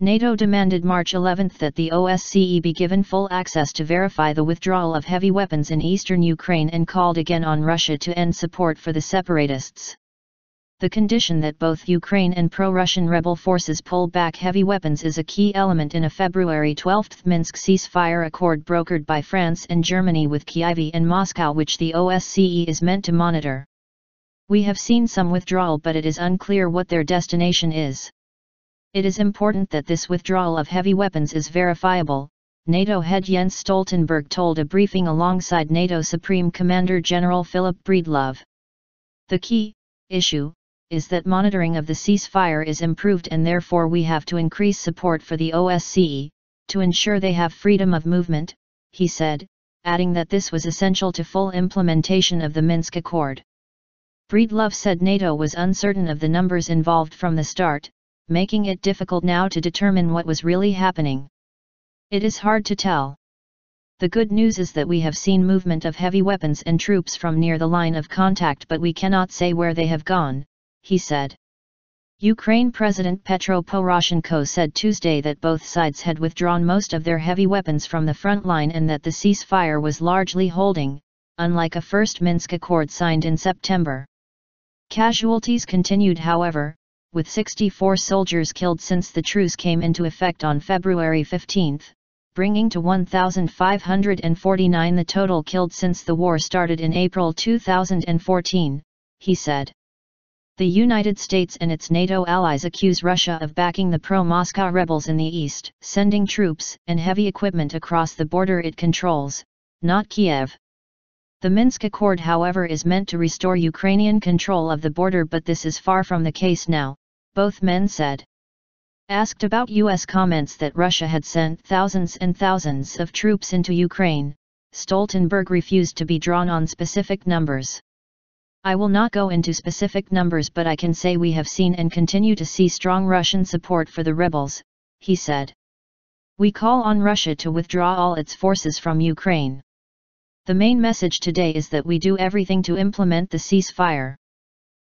NATO demanded March 11 that the OSCE be given full access to verify the withdrawal of heavy weapons in eastern Ukraine and called again on Russia to end support for the separatists. The condition that both Ukraine and pro-Russian rebel forces pull back heavy weapons is a key element in a February 12 Minsk ceasefire accord brokered by France and Germany with Kyiv and Moscow, which the OSCE is meant to monitor. We have seen some withdrawal, but it is unclear what their destination is. It is important that this withdrawal of heavy weapons is verifiable, NATO head Jens Stoltenberg told a briefing alongside NATO Supreme Commander General Philip Breedlove. The key issue is that monitoring of the ceasefire is improved, and therefore we have to increase support for the OSCE, to ensure they have freedom of movement, he said, adding that this was essential to full implementation of the Minsk Accord. Breedlove said NATO was uncertain of the numbers involved from the start, making it difficult now to determine what was really happening. It is hard to tell. The good news is that we have seen movement of heavy weapons and troops from near the line of contact, but we cannot say where they have gone, he said. Ukraine President Petro Poroshenko said Tuesday that both sides had withdrawn most of their heavy weapons from the front line and that the ceasefire was largely holding, unlike a first Minsk Accord signed in September. Casualties continued, however, with 64 soldiers killed since the truce came into effect on February 15, bringing to 1,549 the total killed since the war started in April 2014, he said. The United States and its NATO allies accuse Russia of backing the pro-Moscow rebels in the east, sending troops and heavy equipment across the border it controls, not Kiev. The Minsk Accord, however, is meant to restore Ukrainian control of the border, but this is far from the case now, both men said. Asked about U.S. comments that Russia had sent thousands and thousands of troops into Ukraine, Stoltenberg refused to be drawn on specific numbers. I will not go into specific numbers, but I can say we have seen and continue to see strong Russian support for the rebels, he said. We call on Russia to withdraw all its forces from Ukraine. The main message today is that we do everything to implement the ceasefire.